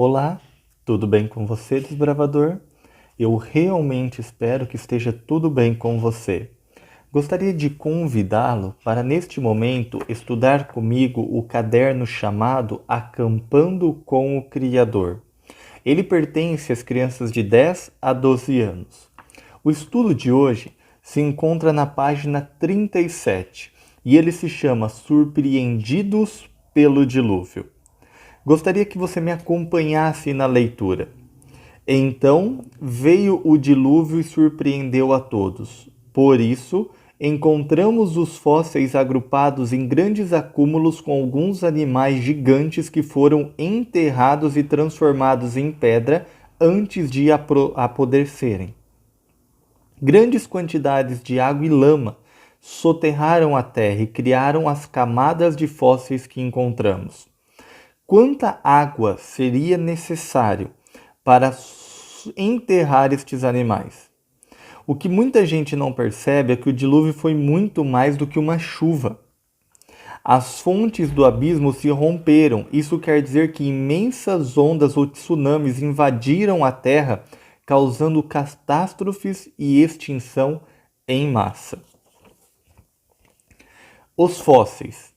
Olá, tudo bem com você, desbravador? Eu realmente espero que esteja tudo bem com você. Gostaria de convidá-lo para, neste momento, estudar comigo o caderno chamado Acampando com o Criador. Ele pertence às crianças de 10 a 12 anos. O estudo de hoje se encontra na página 37 e ele se chama Surpreendidos pelo Dilúvio. Gostaria que você me acompanhasse na leitura. Então veio o dilúvio e surpreendeu a todos. Por isso, encontramos os fósseis agrupados em grandes acúmulos com alguns animais gigantes que foram enterrados e transformados em pedra antes de apodrecerem. Grandes quantidades de água e lama soterraram a terra e criaram as camadas de fósseis que encontramos. Quanta água seria necessário para enterrar estes animais? O que muita gente não percebe é que o dilúvio foi muito mais do que uma chuva. As fontes do abismo se romperam. Isso quer dizer que imensas ondas ou tsunamis invadiram a Terra, causando catástrofes e extinção em massa. Os fósseis.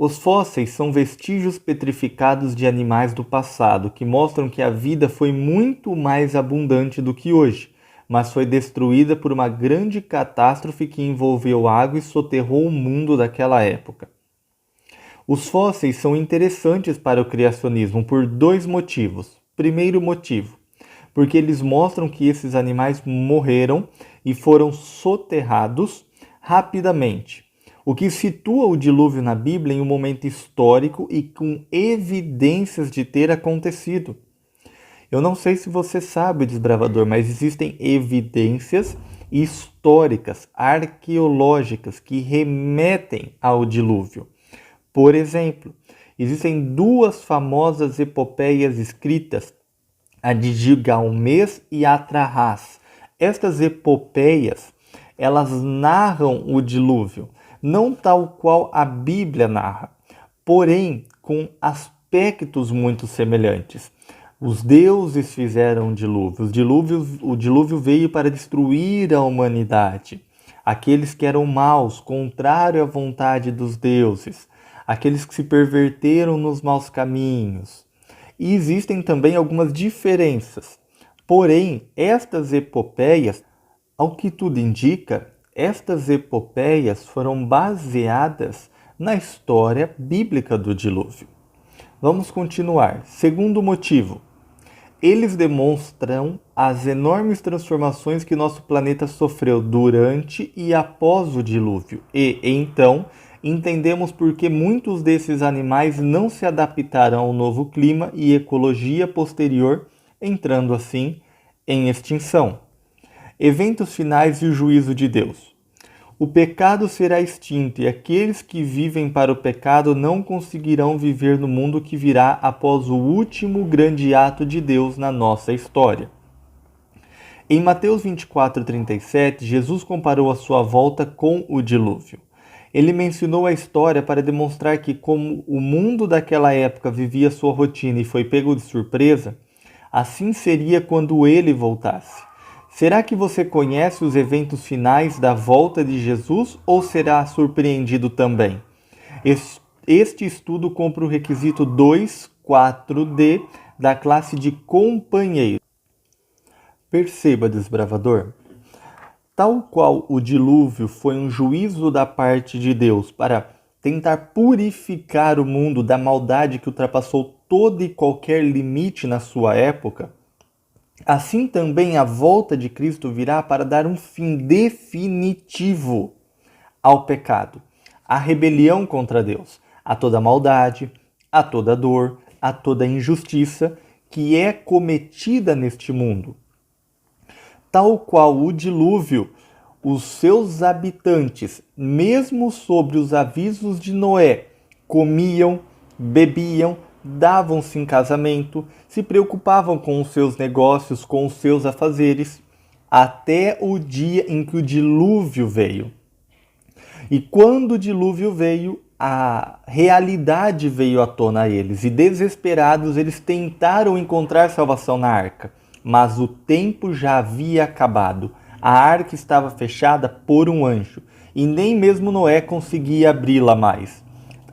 Os fósseis são vestígios petrificados de animais do passado, que mostram que a vida foi muito mais abundante do que hoje, mas foi destruída por uma grande catástrofe que envolveu água e soterrou o mundo daquela época. Os fósseis são interessantes para o criacionismo por dois motivos. Primeiro motivo, porque eles mostram que esses animais morreram e foram soterrados rapidamente, o que situa o dilúvio na Bíblia em um momento histórico e com evidências de ter acontecido. Eu não sei se você sabe, desbravador, mas existem evidências históricas, arqueológicas, que remetem ao dilúvio. Por exemplo, existem duas famosas epopeias escritas, a de Gilgamesh e Atrahasis. Estas epopeias, elas narram o dilúvio, não tal qual a Bíblia narra, porém com aspectos muito semelhantes. Os deuses fizeram o dilúvio veio para destruir a humanidade. Aqueles que eram maus, contrário à vontade dos deuses, aqueles que se perverteram nos maus caminhos. E existem também algumas diferenças. Porém, estas epopeias, ao que tudo indica, estas epopeias foram baseadas na história bíblica do dilúvio. Vamos continuar. Segundo motivo, eles demonstram as enormes transformações que nosso planeta sofreu durante e após o dilúvio. E, então, entendemos por que muitos desses animais não se adaptaram ao novo clima e ecologia posterior, entrando assim em extinção. Eventos finais e o juízo de Deus. O pecado será extinto e aqueles que vivem para o pecado não conseguirão viver no mundo que virá após o último grande ato de Deus na nossa história. Em Mateus 24:37, Jesus comparou a sua volta com o dilúvio. Ele mencionou a história para demonstrar que, como o mundo daquela época vivia sua rotina e foi pego de surpresa, assim seria quando ele voltasse. Será que você conhece os eventos finais da volta de Jesus ou será surpreendido também? Este estudo cumpre o requisito 2.4D da classe de companheiro. Perceba, desbravador, tal qual o dilúvio foi um juízo da parte de Deus para tentar purificar o mundo da maldade que ultrapassou todo e qualquer limite na sua época, assim também a volta de Cristo virá para dar um fim definitivo ao pecado, à rebelião contra Deus, a toda maldade, a toda dor, a toda injustiça que é cometida neste mundo. Tal qual o dilúvio, os seus habitantes, mesmo sobre os avisos de Noé, comiam, bebiam, davam-se em casamento, se preocupavam com os seus negócios, com os seus afazeres, até o dia em que o dilúvio veio. E quando o dilúvio veio, a realidade veio à tona a eles, e desesperados eles tentaram encontrar salvação na arca, mas o tempo já havia acabado. A arca estava fechada por um anjo, e nem mesmo Noé conseguia abri-la mais.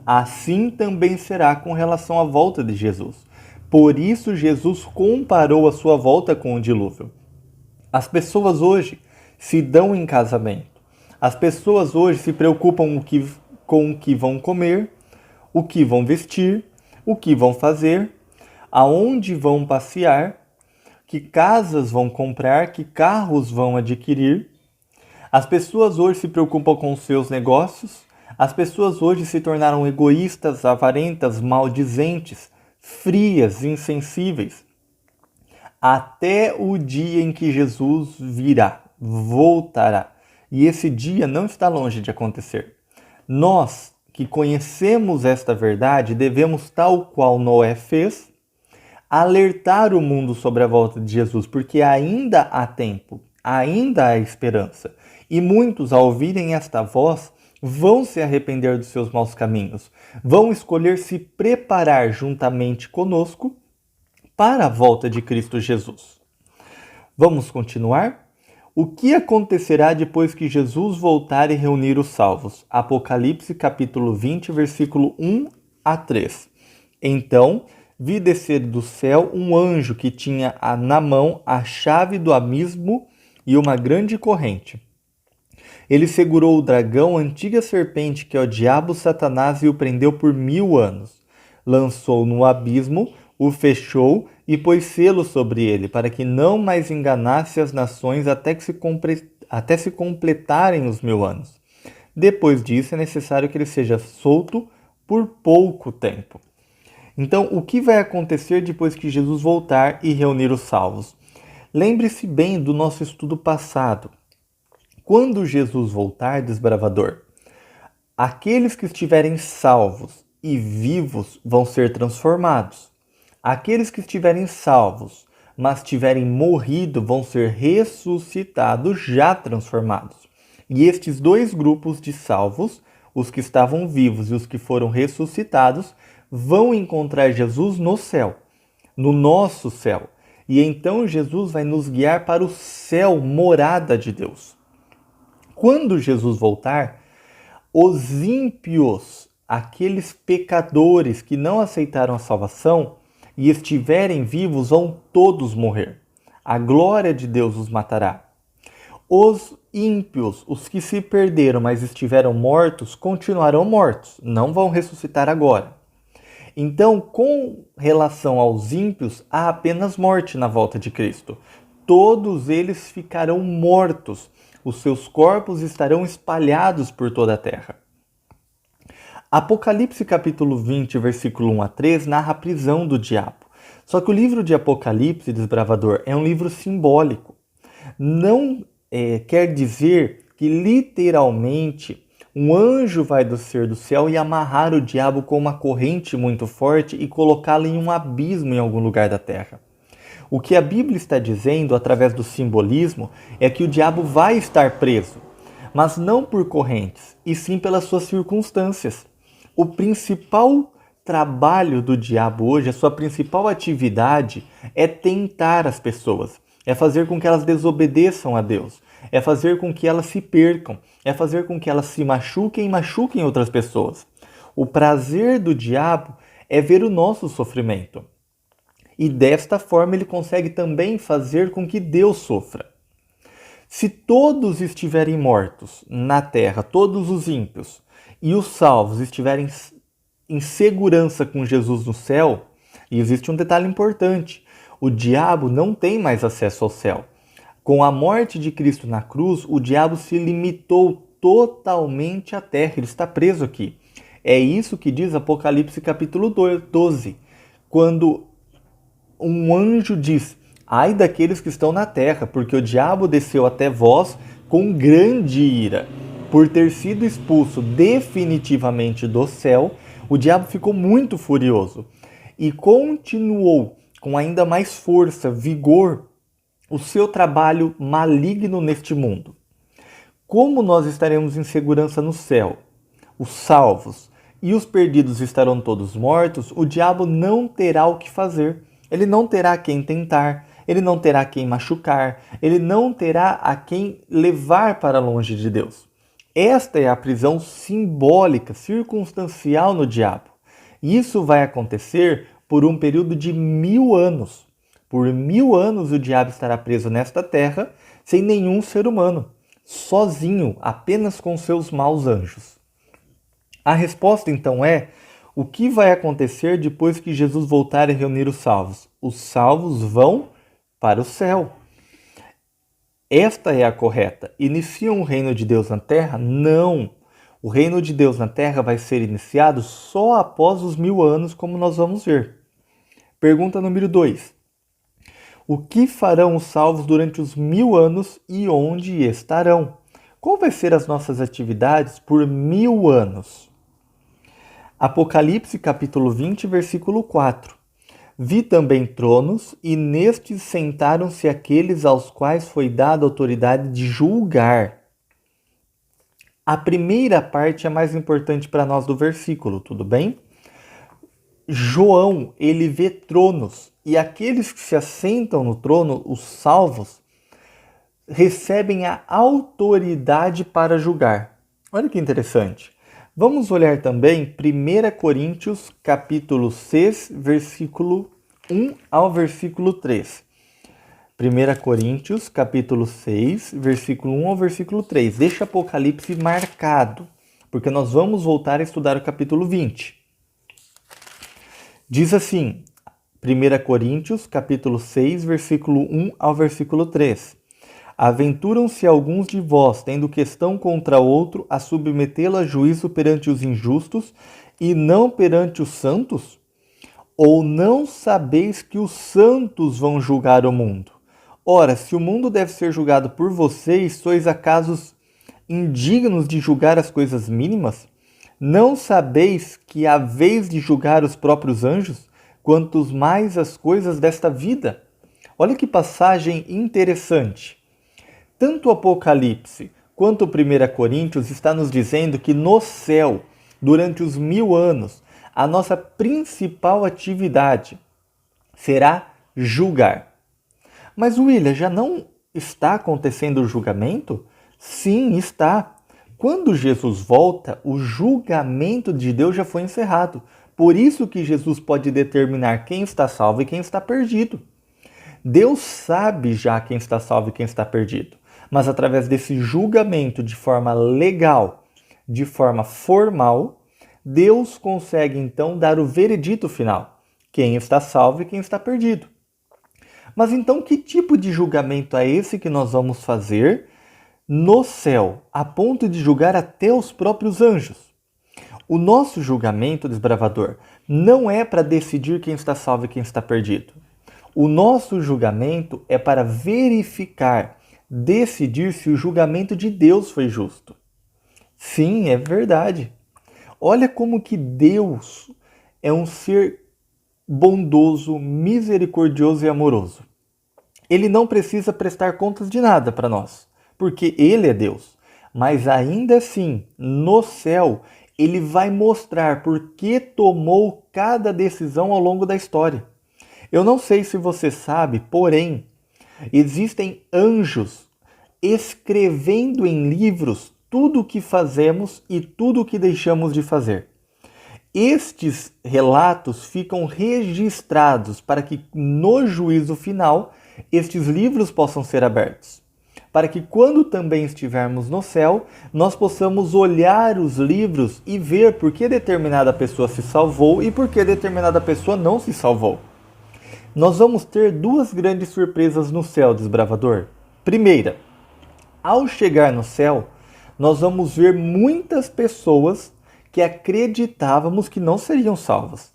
Assim também será com relação à volta de Jesus. Por isso Jesus comparou a sua volta com o dilúvio. As pessoas hoje se dão em casamento. As pessoas hoje se preocupam com o que vão comer, o que vão vestir, o que vão fazer, aonde vão passear, que casas vão comprar, que carros vão adquirir. As pessoas hoje se preocupam com os seus negócios. As pessoas hoje se tornaram egoístas, avarentas, maldizentes, frias, insensíveis. Até o dia em que Jesus virá, voltará. E esse dia não está longe de acontecer. Nós que conhecemos esta verdade devemos, tal qual Noé fez, alertar o mundo sobre a volta de Jesus, porque ainda há tempo, ainda há esperança. E muitos, ao ouvirem esta voz, vão se arrepender dos seus maus caminhos, vão escolher se preparar juntamente conosco para a volta de Cristo Jesus. Vamos continuar? O que acontecerá depois que Jesus voltar e reunir os salvos? Apocalipse capítulo 20, versículo 1 a 3. Então, vi descer do céu um anjo que tinha na mão a chave do abismo e uma grande corrente. Ele segurou o dragão, a antiga serpente, que é o diabo Satanás, e o prendeu por 1000 anos. Lançou no abismo, o fechou e pôs selo sobre ele, para que não mais enganasse as nações até se completarem os 1000 anos. Depois disso, é necessário que ele seja solto por pouco tempo. Então, o que vai acontecer depois que Jesus voltar e reunir os salvos? Lembre-se bem do nosso estudo passado. Quando Jesus voltar, desbravador, aqueles que estiverem salvos e vivos vão ser transformados. Aqueles que estiverem salvos, mas tiverem morrido, vão ser ressuscitados, já transformados. E estes dois grupos de salvos, os que estavam vivos e os que foram ressuscitados, vão encontrar Jesus no céu, no nosso céu. E então Jesus vai nos guiar para o céu, morada de Deus. Quando Jesus voltar, os ímpios, aqueles pecadores que não aceitaram a salvação e estiverem vivos, vão todos morrer. A glória de Deus os matará. Os ímpios, os que se perderam, mas estiveram mortos, continuarão mortos, não vão ressuscitar agora. Então, com relação aos ímpios, há apenas morte na volta de Cristo. Todos eles ficarão mortos, os seus corpos estarão espalhados por toda a terra. Apocalipse capítulo 20, versículo 1 a 3, narra a prisão do diabo. Só que o livro de Apocalipse, desbravador, é um livro simbólico. Não quer dizer que literalmente um anjo vai descer do céu e amarrar o diabo com uma corrente muito forte e colocá-lo em um abismo em algum lugar da terra. O que a Bíblia está dizendo, através do simbolismo, é que o diabo vai estar preso, mas não por correntes, e sim pelas suas circunstâncias. O principal trabalho do diabo hoje, a sua principal atividade é tentar as pessoas, é fazer com que elas desobedeçam a Deus, é fazer com que elas se percam, é fazer com que elas se machuquem e machuquem outras pessoas. O prazer do diabo é ver o nosso sofrimento. E desta forma ele consegue também fazer com que Deus sofra. Se todos estiverem mortos na terra, todos os ímpios, e os salvos estiverem em segurança com Jesus no céu, e existe um detalhe importante: o diabo não tem mais acesso ao céu. Com a morte de Cristo na cruz, o diabo se limitou totalmente à terra, ele está preso aqui. É isso que diz Apocalipse capítulo 12, quando um anjo diz: ai daqueles que estão na terra, porque o diabo desceu até vós com grande ira. Por ter sido expulso definitivamente do céu, o diabo ficou muito furioso e continuou com ainda mais força, vigor, o seu trabalho maligno neste mundo. Como nós estaremos em segurança no céu? Os salvos, e os perdidos estarão todos mortos, o diabo não terá o que fazer. Ele não terá quem tentar, ele não terá quem machucar, ele não terá a quem levar para longe de Deus. Esta é a prisão simbólica, circunstancial no diabo. E isso vai acontecer por um período de 1000 anos. Por 1000 anos o diabo estará preso nesta terra, sem nenhum ser humano, sozinho, apenas com seus maus anjos. A resposta então é: o que vai acontecer depois que Jesus voltar a reunir os salvos? Os salvos vão para o céu. Esta é a correta. Iniciam o reino de Deus na terra? Não. O reino de Deus na terra vai ser iniciado só após os 1000 anos, como nós vamos ver. Pergunta número 2. O que farão os salvos durante os 1000 anos e onde estarão? Qual vai ser as nossas atividades por 1000 anos? Apocalipse capítulo 20, versículo 4. Vi também tronos, e nestes sentaram-se aqueles aos quais foi dada a autoridade de julgar. A primeira parte é mais importante para nós do versículo, tudo bem? João, ele vê tronos, e aqueles que se assentam no trono, os salvos, recebem a autoridade para julgar. Olha que interessante. Vamos olhar também 1 Coríntios, capítulo 6, versículo 1 ao versículo 3. 1 Coríntios, capítulo 6, versículo 1 ao versículo 3. Deixa Apocalipse marcado, porque nós vamos voltar a estudar o capítulo 20. Diz assim, 1 Coríntios, capítulo 6, versículo 1 ao versículo 3. Aventuram-se alguns de vós, tendo questão contra outro, a submetê-lo a juízo perante os injustos e não perante os santos? Ou não sabeis que os santos vão julgar o mundo? Ora, se o mundo deve ser julgado por vocês, sois acaso indignos de julgar as coisas mínimas? Não sabeis que haveis de julgar os próprios anjos, quantos mais as coisas desta vida? Olha que passagem interessante. Tanto o Apocalipse quanto o 1 Coríntios está nos dizendo que no céu, durante os 1000 anos, a nossa principal atividade será julgar. Mas, William, já não está acontecendo o julgamento? Sim, está. Quando Jesus volta, o julgamento de Deus já foi encerrado. Por isso que Jesus pode determinar quem está salvo e quem está perdido. Deus sabe já quem está salvo e quem está perdido. Mas através desse julgamento de forma legal, de forma formal, Deus consegue então dar o veredito final. Quem está salvo e quem está perdido. Mas então que tipo de julgamento é esse que nós vamos fazer no céu, a ponto de julgar até os próprios anjos? O nosso julgamento, desbravador, não é para decidir quem está salvo e quem está perdido. O nosso julgamento é para verificar, decidir se o julgamento de Deus foi justo. Sim, é verdade. Olha como que Deus é um ser bondoso, misericordioso e amoroso. Ele não precisa prestar contas de nada para nós, porque Ele é Deus. Mas ainda assim, no céu, Ele vai mostrar por que tomou cada decisão ao longo da história. Eu não sei se você sabe, porém, existem anjos escrevendo em livros tudo o que fazemos e tudo o que deixamos de fazer. Estes relatos ficam registrados para que no juízo final estes livros possam ser abertos. Para que quando também estivermos no céu, nós possamos olhar os livros e ver por que determinada pessoa se salvou e por que determinada pessoa não se salvou. Nós vamos ter duas grandes surpresas no céu, desbravador. Primeira, ao chegar no céu, nós vamos ver muitas pessoas que acreditávamos que não seriam salvas.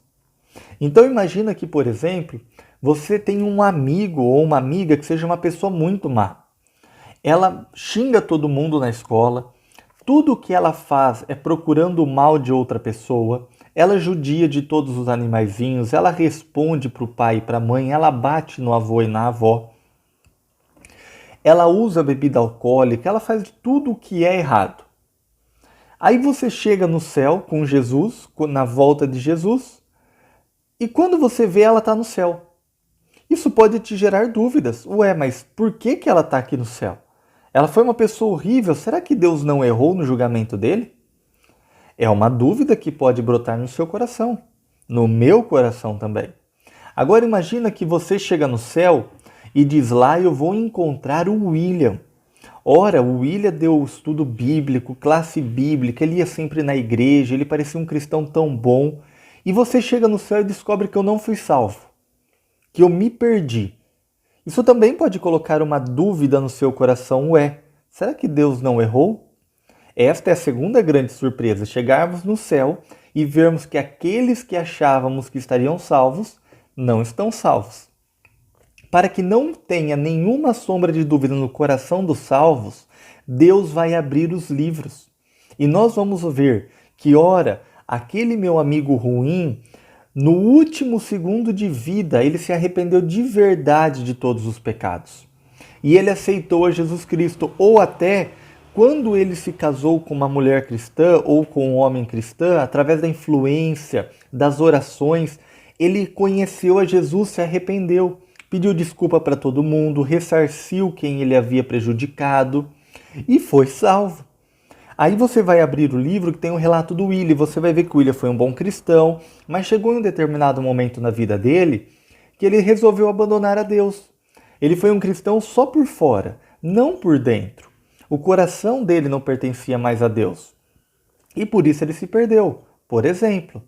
Então imagina que, por exemplo, você tem um amigo ou uma amiga que seja uma pessoa muito má. Ela xinga todo mundo na escola, tudo o que ela faz é procurando o mal de outra pessoa, ela judia de todos os animaizinhos, ela responde para o pai e para a mãe, ela bate no avô e na avó, ela usa bebida alcoólica, ela faz tudo o que é errado. Aí você chega no céu com Jesus, na volta de Jesus, e quando você vê, ela está no céu. Isso pode te gerar dúvidas. Ué, mas por que ela está aqui no céu? Ela foi uma pessoa horrível, será que Deus não errou no julgamento dele? É uma dúvida que pode brotar no seu coração, no meu coração também. Agora imagina que você chega no céu e diz lá, eu vou encontrar o William. Ora, o William deu estudo bíblico, classe bíblica, ele ia sempre na igreja, ele parecia um cristão tão bom. E você chega no céu e descobre que eu não fui salvo, que eu me perdi. Isso também pode colocar uma dúvida no seu coração. Ué, será que Deus não errou? Esta é a segunda grande surpresa, chegarmos no céu e vermos que aqueles que achávamos que estariam salvos, não estão salvos. Para que não tenha nenhuma sombra de dúvida no coração dos salvos, Deus vai abrir os livros. E nós vamos ver que, ora, aquele meu amigo ruim, no último segundo de vida, ele se arrependeu de verdade de todos os pecados. E ele aceitou a Jesus Cristo, ou até quando ele se casou com uma mulher cristã ou com um homem cristão, através da influência, das orações, ele conheceu a Jesus, se arrependeu, pediu desculpa para todo mundo, ressarciu quem ele havia prejudicado e foi salvo. Aí você vai abrir o livro que tem um relato do William, você vai ver que o William foi um bom cristão, mas chegou em um determinado momento na vida dele que ele resolveu abandonar a Deus. Ele foi um cristão só por fora, não por dentro. O coração dele não pertencia mais a Deus. E por isso ele se perdeu, por exemplo.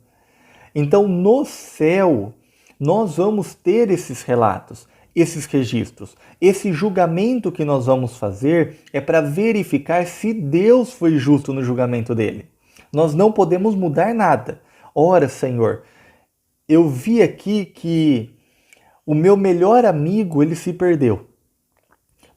Então no céu nós vamos ter esses relatos, esses registros. Esse julgamento que nós vamos fazer é para verificar se Deus foi justo no julgamento dele. Nós não podemos mudar nada. Ora, Senhor, eu vi aqui que o meu melhor amigo, ele se perdeu.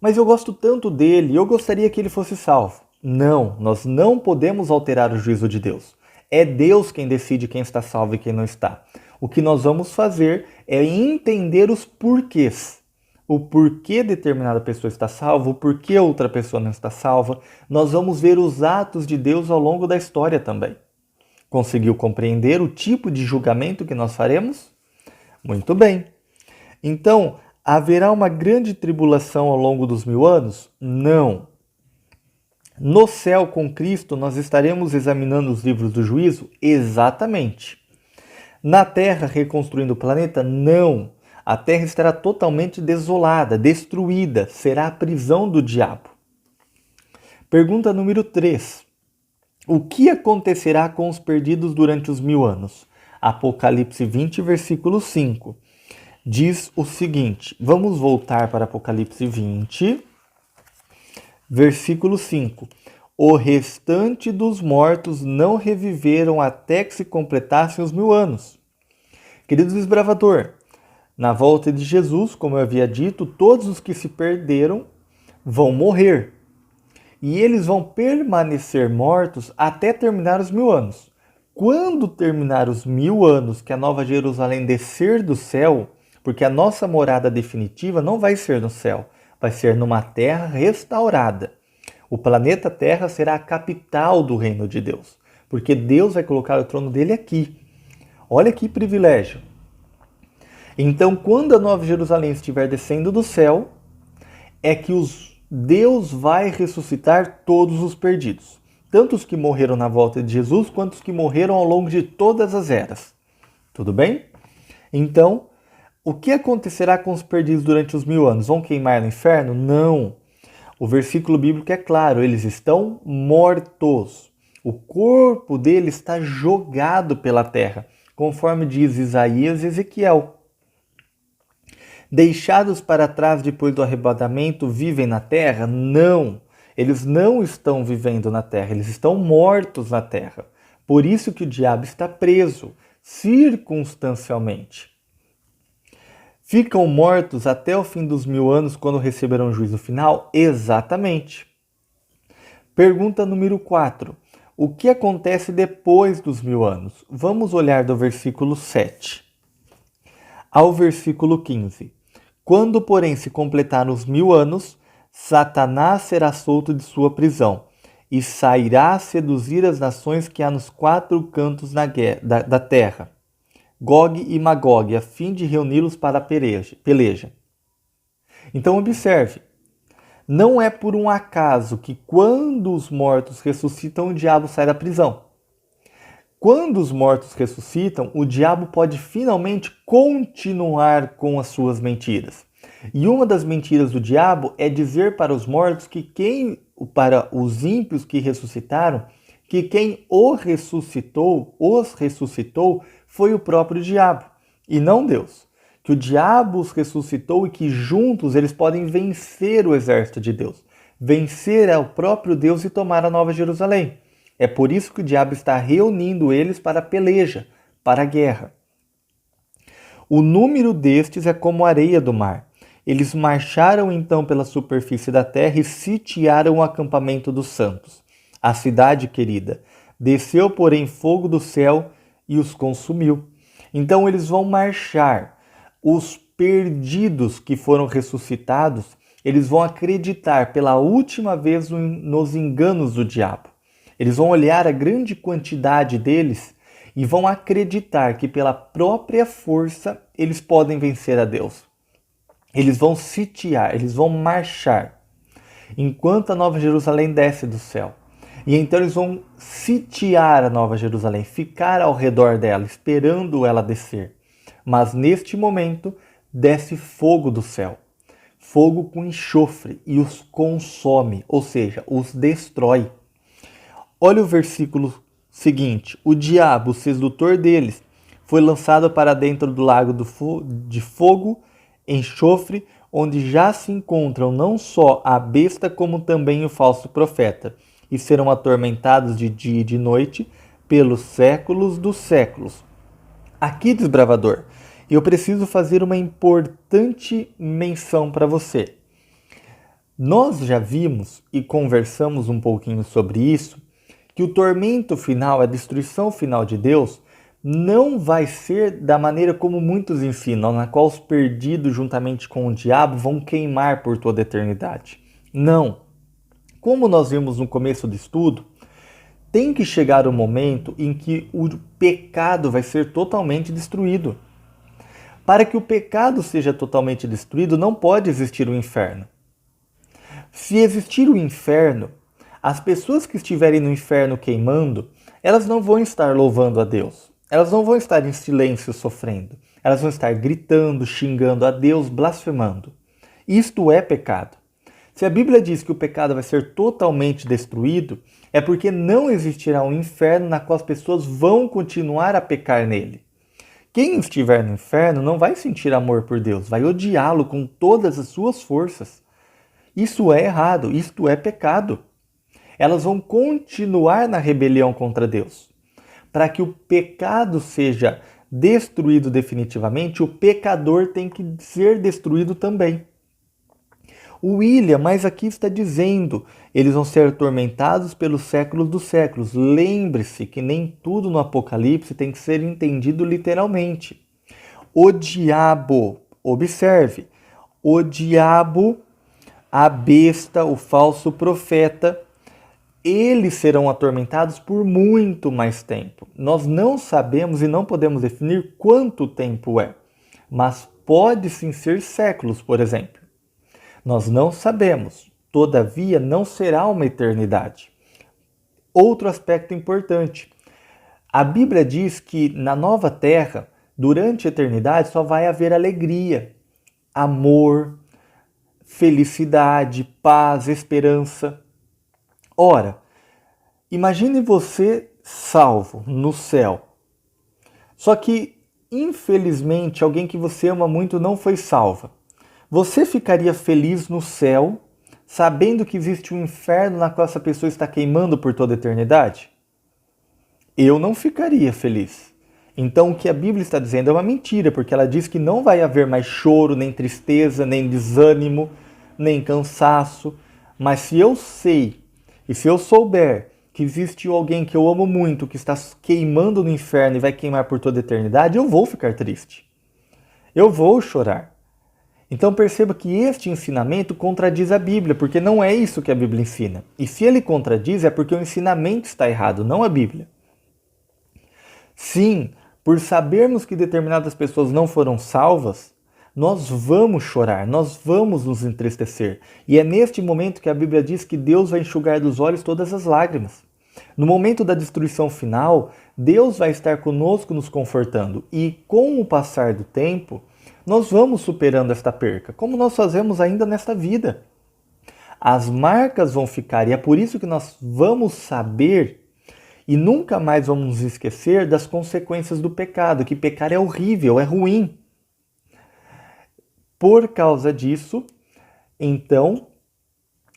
Mas eu gosto tanto dele, eu gostaria que ele fosse salvo. Não, nós não podemos alterar o juízo de Deus. É Deus quem decide quem está salvo e quem não está. O que nós vamos fazer é entender os porquês. O porquê determinada pessoa está salva, o porquê outra pessoa não está salva. Nós vamos ver os atos de Deus ao longo da história também. Conseguiu compreender o tipo de julgamento que nós faremos? Muito bem. Então, haverá uma grande tribulação ao longo dos 1000 anos? Não. No céu com Cristo, nós estaremos examinando os livros do juízo? Exatamente. Na Terra, reconstruindo o planeta? Não. A Terra estará totalmente desolada, destruída, será a prisão do diabo. Pergunta número 3. O que acontecerá com os perdidos durante os 1000 anos? Apocalipse 20, versículo 5. Diz o seguinte, vamos voltar para Apocalipse 20, versículo 5. O restante dos mortos não reviveram até que se completassem os 1000 anos. Queridos desbravador, na volta de Jesus, como eu havia dito, todos os que se perderam vão morrer. E eles vão permanecer mortos até terminar os 1000 anos. Quando terminar os 1000 anos, que a Nova Jerusalém descer do céu, porque a nossa morada definitiva não vai ser no céu, vai ser numa terra restaurada. O planeta Terra será a capital do reino de Deus, porque Deus vai colocar o trono dele aqui. Olha que privilégio. Então, quando a Nova Jerusalém estiver descendo do céu, é que Deus vai ressuscitar todos os perdidos. Tanto os que morreram na volta de Jesus, quanto os que morreram ao longo de todas as eras. Tudo bem? Então, o que acontecerá com os perdidos durante os 1000 anos? Vão queimar no inferno? Não. O versículo bíblico é claro, eles estão mortos. O corpo deles está jogado pela terra, conforme diz Isaías e Ezequiel. Deixados para trás depois do arrebatamento, vivem na terra? Não. Eles não estão vivendo na terra, eles estão mortos na terra. Por isso que o diabo está preso, circunstancialmente. Ficam mortos até o fim dos 1000 anos quando receberão o juízo final? Exatamente. Pergunta número 4. O que acontece depois dos 1000 anos? Vamos olhar do versículo 7 ao versículo 15. Quando, porém, se completar os 1000 anos, Satanás será solto de sua prisão e sairá a seduzir as nações que há nos quatro cantos da terra, Gog e Magog, a fim de reuni-los para a peleja. Então observe, não é por um acaso que quando os mortos ressuscitam, o diabo sai da prisão. Quando os mortos ressuscitam, o diabo pode finalmente continuar com as suas mentiras. E uma das mentiras do diabo é dizer para os mortos para os ímpios que ressuscitaram, que quem os ressuscitou foi o próprio diabo e não Deus. Que o diabo os ressuscitou e que juntos eles podem vencer o exército de Deus, vencer ao próprio Deus e tomar a Nova Jerusalém. É por isso que o diabo está reunindo eles para a peleja, para a guerra. O número destes é como a areia do mar. Eles marcharam então pela superfície da terra e sitiaram o acampamento dos santos, a cidade querida. Desceu, porém, fogo do céu e os consumiu. Então eles vão marchar. Os perdidos que foram ressuscitados, eles vão acreditar pela última vez nos enganos do diabo. Eles vão olhar a grande quantidade deles e vão acreditar que pela própria força eles podem vencer a Deus. Eles vão sitiar, eles vão marchar, enquanto a Nova Jerusalém desce do céu. E então eles vão sitiar a Nova Jerusalém, ficar ao redor dela, esperando ela descer. Mas neste momento desce fogo do céu, fogo com enxofre, e os consome, ou seja, os destrói. Olha o versículo seguinte: o diabo, o sedutor deles, foi lançado para dentro do lago de fogo, enxofre, onde já se encontram não só a besta, como também o falso profeta, e serão atormentados de dia e de noite pelos séculos dos séculos. Aqui, desbravador, eu preciso fazer uma importante menção para você. Nós já vimos e conversamos um pouquinho sobre isso, que o tormento final, a destruição final de Deus, não vai ser da maneira como muitos ensinam, na qual os perdidos juntamente com o diabo vão queimar por toda a eternidade. Não. Como nós vimos no começo do estudo, tem que chegar o momento em que o pecado vai ser totalmente destruído. Para que o pecado seja totalmente destruído, não pode existir o inferno. Se existir o inferno, as pessoas que estiverem no inferno queimando, elas não vão estar louvando a Deus. Elas não vão estar em silêncio sofrendo. Elas vão estar gritando, xingando a Deus, blasfemando. Isto é pecado. Se a Bíblia diz que o pecado vai ser totalmente destruído, é porque não existirá um inferno na qual as pessoas vão continuar a pecar nele. Quem estiver no inferno não vai sentir amor por Deus, vai odiá-lo com todas as suas forças. Isso é errado, isto é pecado. Elas vão continuar na rebelião contra Deus. Para que o pecado seja destruído definitivamente, o pecador tem que ser destruído também. O William, mas aqui está dizendo, eles vão ser atormentados pelos séculos dos séculos. Lembre-se que nem tudo no Apocalipse tem que ser entendido literalmente. O diabo, observe, o diabo, a besta, o falso profeta, eles serão atormentados por muito mais tempo. Nós não sabemos e não podemos definir quanto tempo é, mas pode sim ser séculos, por exemplo. Nós não sabemos, todavia não será uma eternidade. Outro aspecto importante, a Bíblia diz que na nova terra, durante a eternidade, só vai haver alegria, amor, felicidade, paz, esperança. Ora, imagine você salvo no céu. Só que, infelizmente, alguém que você ama muito não foi salva. Você ficaria feliz no céu, sabendo que existe um inferno na qual essa pessoa está queimando por toda a eternidade? Eu não ficaria feliz. Então, o que a Bíblia está dizendo é uma mentira, porque ela diz que não vai haver mais choro, nem tristeza, nem desânimo, nem cansaço. Mas se eu sei, e se eu souber que existe alguém que eu amo muito, que está queimando no inferno e vai queimar por toda a eternidade, eu vou ficar triste. Eu vou chorar. Então perceba que este ensinamento contradiz a Bíblia, porque não é isso que a Bíblia ensina. E se ele contradiz, é porque o ensinamento está errado, não a Bíblia. Sim, por sabermos que determinadas pessoas não foram salvas, nós vamos chorar, nós vamos nos entristecer. E é neste momento que a Bíblia diz que Deus vai enxugar dos olhos todas as lágrimas. No momento da destruição final, Deus vai estar conosco nos confortando. E com o passar do tempo, nós vamos superando esta perca, como nós fazemos ainda nesta vida. As marcas vão ficar e é por isso que nós vamos saber e nunca mais vamos nos esquecer das consequências do pecado, que pecar é horrível, é ruim. Por causa disso, então,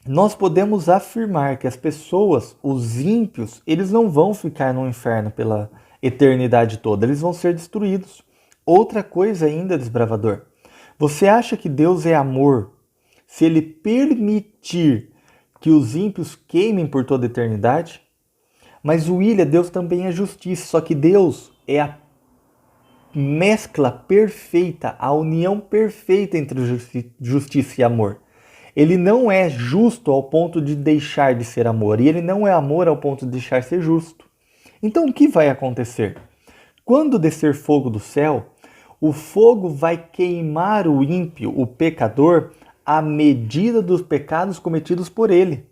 nós podemos afirmar que as pessoas, os ímpios, eles não vão ficar no inferno pela eternidade toda, eles vão ser destruídos. Outra coisa ainda, desbravador, você acha que Deus é amor se ele permitir que os ímpios queimem por toda a eternidade? Mas William, Deus também é justiça, só que Deus é a mescla perfeita, a união perfeita entre justiça e amor. Ele não é justo ao ponto de deixar de ser amor, e ele não é amor ao ponto de deixar de ser justo. Então o que vai acontecer? Quando descer fogo do céu, o fogo vai queimar o ímpio, o pecador, à medida dos pecados cometidos por ele.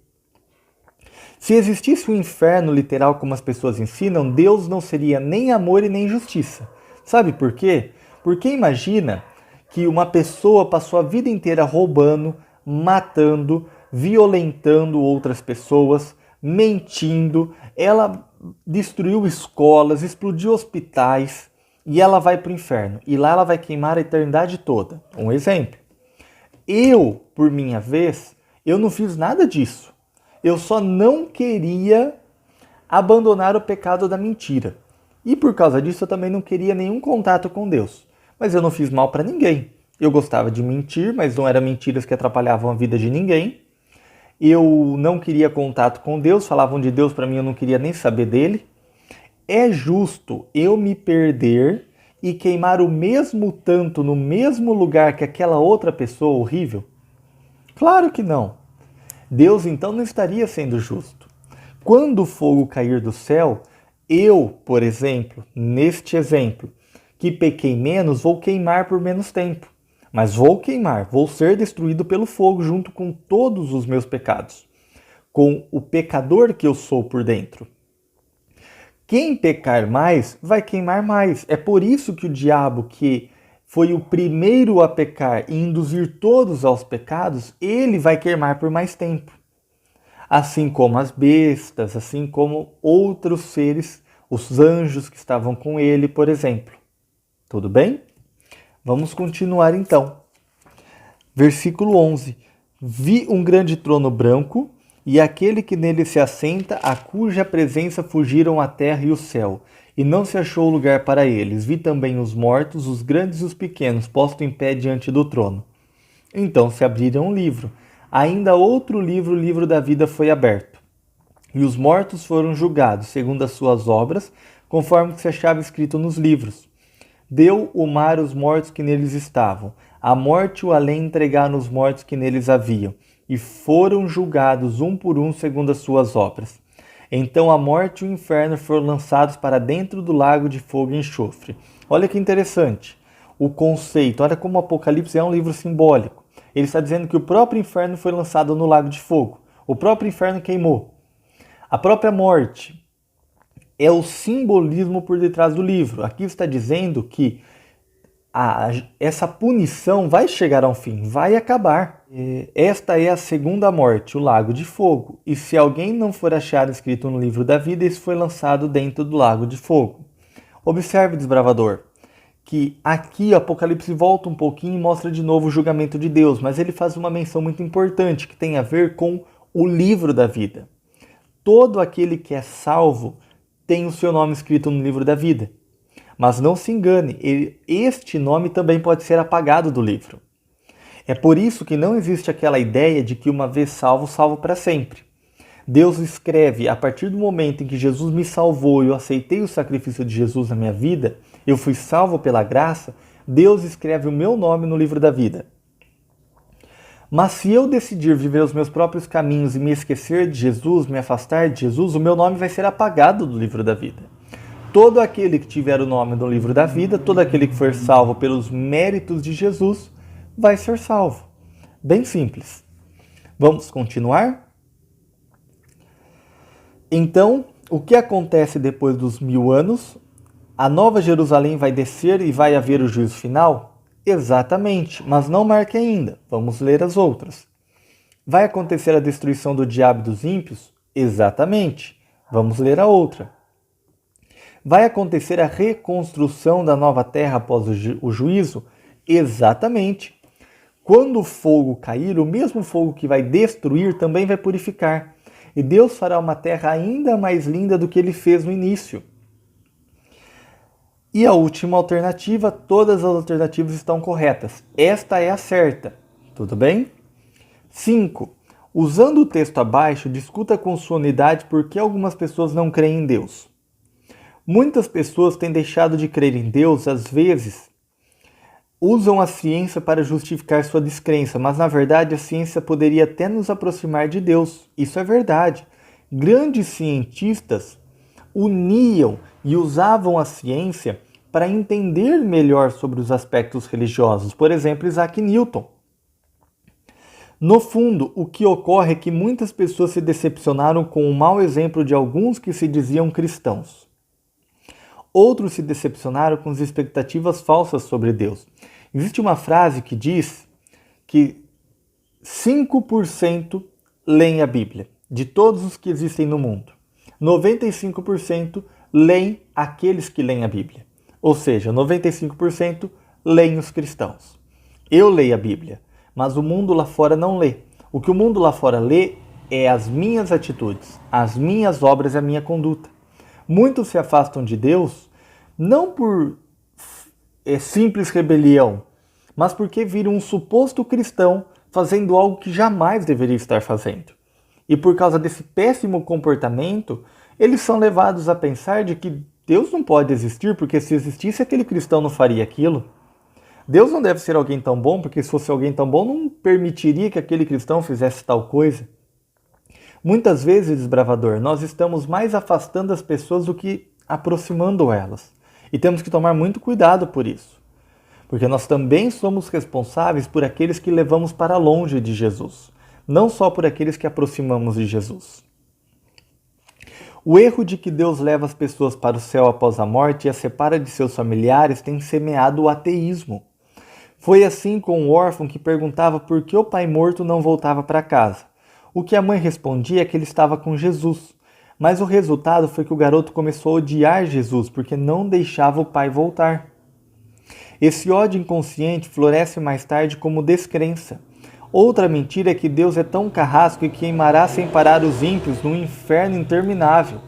Se existisse um inferno literal como as pessoas ensinam, Deus não seria nem amor e nem justiça. Sabe por quê? Porque imagina que uma pessoa passou a vida inteira roubando, matando, violentando outras pessoas, mentindo, ela destruiu escolas, explodiu hospitais e ela vai para o inferno. E lá ela vai queimar a eternidade toda. Um exemplo. Eu, por minha vez, eu não fiz nada disso. Eu só não queria abandonar o pecado da mentira. E por causa disso eu também não queria nenhum contato com Deus. Mas eu não fiz mal para ninguém. Eu gostava de mentir, mas não eram mentiras que atrapalhavam a vida de ninguém. Eu não queria contato com Deus, falavam de Deus para mim, eu não queria nem saber dele. É justo eu me perder e queimar o mesmo tanto no mesmo lugar que aquela outra pessoa horrível? Claro que não. Deus então não estaria sendo justo. Quando o fogo cair do céu, eu, por exemplo, neste exemplo, que pequei menos, vou queimar por menos tempo. Mas vou queimar, vou ser destruído pelo fogo junto com todos os meus pecados, com o pecador que eu sou por dentro. Quem pecar mais, vai queimar mais. É por isso que o diabo, que foi o primeiro a pecar e induzir todos aos pecados, ele vai queimar por mais tempo. Assim como as bestas, assim como outros seres, os anjos que estavam com ele, por exemplo. Tudo bem? Vamos continuar então. Versículo 11. Vi um grande trono branco e aquele que nele se assenta, a cuja presença fugiram a terra e o céu, e não se achou lugar para eles. Vi também os mortos, os grandes e os pequenos, postos em pé diante do trono. Então se abriram um livro. Ainda outro livro, o livro da vida, foi aberto. E os mortos foram julgados, segundo as suas obras, conforme se achava escrito nos livros. Deu o mar os mortos que neles estavam. A morte e o além entregaram os mortos que neles haviam. E foram julgados um por um segundo as suas obras. Então a morte e o inferno foram lançados para dentro do lago de fogo e enxofre. Olha que interessante. O conceito, olha como o Apocalipse é um livro simbólico. Ele está dizendo que o próprio inferno foi lançado no lago de fogo. O próprio inferno queimou. A própria morte é o simbolismo por detrás do livro. Aqui está dizendo que essa punição vai chegar ao fim, vai acabar. Esta é a segunda morte, o lago de fogo. E se alguém não for achado escrito no livro da vida, esse foi lançado dentro do lago de fogo. Observe, desbravador, que aqui o Apocalipse volta um pouquinho e mostra de novo o julgamento de Deus, mas ele faz uma menção muito importante que tem a ver com o livro da vida. Todo aquele que é salvo tem o seu nome escrito no livro da vida. Mas não se engane, este nome também pode ser apagado do livro. É por isso que não existe aquela ideia de que uma vez salvo, salvo para sempre. Deus escreve, a partir do momento em que Jesus me salvou e eu aceitei o sacrifício de Jesus na minha vida, eu fui salvo pela graça, Deus escreve o meu nome no livro da vida. Mas se eu decidir viver os meus próprios caminhos e me esquecer de Jesus, me afastar de Jesus, o meu nome vai ser apagado do livro da vida. Todo aquele que tiver o nome do livro da vida, todo aquele que for salvo pelos méritos de Jesus, vai ser salvo. Bem simples. Vamos continuar? Então, o que acontece depois dos 1000 anos? A Nova Jerusalém vai descer e vai haver o juízo final? Exatamente, mas não marque ainda. Vamos ler as outras. Vai acontecer a destruição do diabo e dos ímpios? Exatamente. Vamos ler a outra. Vai acontecer a reconstrução da nova terra após o juízo? Exatamente. Quando o fogo cair, o mesmo fogo que vai destruir também vai purificar. E Deus fará uma terra ainda mais linda do que ele fez no início. E a última alternativa, todas as alternativas estão corretas. Esta é a certa. Tudo bem? 5. Usando o texto abaixo, discuta com sua unidade por que algumas pessoas não creem em Deus. Muitas pessoas têm deixado de crer em Deus, às vezes, usam a ciência para justificar sua descrença, mas na verdade a ciência poderia até nos aproximar de Deus. Isso é verdade. Grandes cientistas uniam e usavam a ciência para entender melhor sobre os aspectos religiosos. Por exemplo, Isaac Newton. No fundo, o que ocorre é que muitas pessoas se decepcionaram com o mau exemplo de alguns que se diziam cristãos. Outros se decepcionaram com as expectativas falsas sobre Deus. Existe uma frase que diz que 5% leem a Bíblia, de todos os que existem no mundo. 95% leem aqueles que leem a Bíblia. Ou seja, 95% leem os cristãos. Eu leio a Bíblia, mas o mundo lá fora não lê. O que o mundo lá fora lê é as minhas atitudes, as minhas obras e a minha conduta. Muitos se afastam de Deus não por simples rebelião, mas porque viram um suposto cristão fazendo algo que jamais deveria estar fazendo. E por causa desse péssimo comportamento, eles são levados a pensar de que Deus não pode existir, porque se existisse aquele cristão não faria aquilo. Deus não deve ser alguém tão bom, porque se fosse alguém tão bom não permitiria que aquele cristão fizesse tal coisa. Muitas vezes, desbravador, nós estamos mais afastando as pessoas do que aproximando elas. E temos que tomar muito cuidado por isso. Porque nós também somos responsáveis por aqueles que levamos para longe de Jesus, não só por aqueles que aproximamos de Jesus. O erro de que Deus leva as pessoas para o céu após a morte e as separa de seus familiares tem semeado o ateísmo. Foi assim com o órfão que perguntava por que o pai morto não voltava para casa. O que a mãe respondia é que ele estava com Jesus. Mas o resultado foi que o garoto começou a odiar Jesus porque não deixava o pai voltar. Esse ódio inconsciente floresce mais tarde como descrença. Outra mentira é que Deus é tão carrasco e queimará sem parar os ímpios num inferno interminável.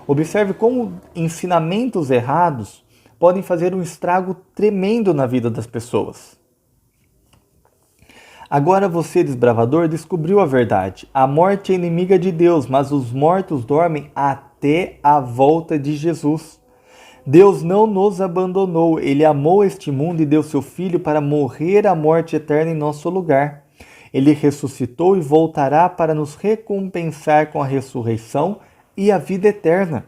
Observe como ensinamentos errados podem fazer um estrago tremendo na vida das pessoas. Agora você, desbravador, descobriu a verdade. A morte é inimiga de Deus, mas os mortos dormem até a volta de Jesus. Deus não nos abandonou, Ele amou este mundo e deu seu Filho para morrer a morte eterna em nosso lugar. Ele ressuscitou e voltará para nos recompensar com a ressurreição e a vida eterna.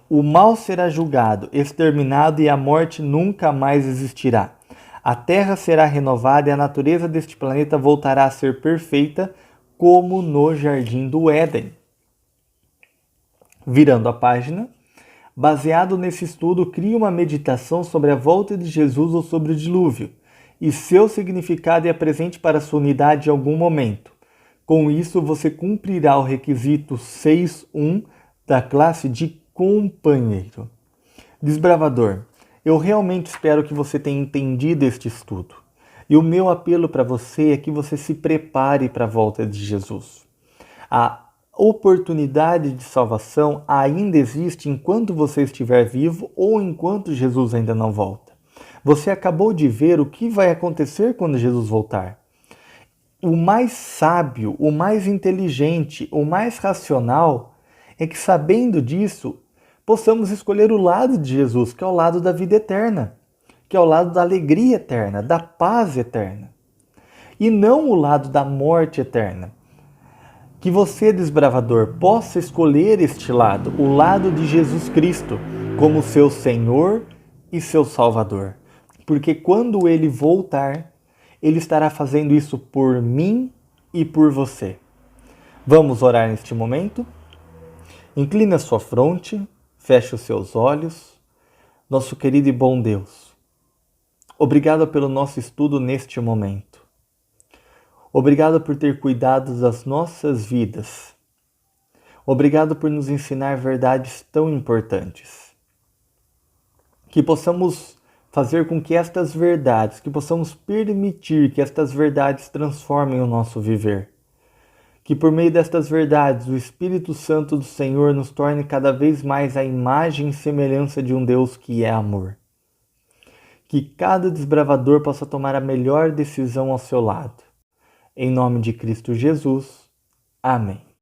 O mal será julgado, exterminado e a morte nunca mais existirá. A terra será renovada e a natureza deste planeta voltará a ser perfeita, como no Jardim do Éden. Virando a página, baseado nesse estudo, crie uma meditação sobre a volta de Jesus ou sobre o dilúvio, e seu significado e apresente para sua unidade em algum momento. Com isso, você cumprirá o requisito 6.1 da classe de companheiro. Desbravador, eu realmente espero que você tenha entendido este estudo. E o meu apelo para você é que você se prepare para a volta de Jesus. A oportunidade de salvação ainda existe enquanto você estiver vivo ou enquanto Jesus ainda não volta. Você acabou de ver o que vai acontecer quando Jesus voltar. O mais sábio, o mais inteligente, o mais racional é que, sabendo disso, possamos escolher o lado de Jesus, que é o lado da vida eterna, que é o lado da alegria eterna, da paz eterna. e não o lado da morte eterna. Que você, desbravador, possa escolher este lado, o lado de Jesus Cristo, como seu Senhor e seu Salvador. Porque quando Ele voltar, Ele estará fazendo isso por mim e por você. Vamos orar neste momento? Inclina a sua fronte, feche os seus olhos. Nosso querido e bom Deus, obrigado pelo nosso estudo neste momento. Obrigado por ter cuidado das nossas vidas. Obrigado por nos ensinar verdades tão importantes. Que possamos fazer com que estas verdades, que possamos permitir que estas verdades transformem o nosso viver. Que por meio destas verdades o Espírito Santo do Senhor nos torne cada vez mais a imagem e semelhança de um Deus que é amor. Que cada desbravador possa tomar a melhor decisão ao seu lado. Em nome de Cristo Jesus. Amém.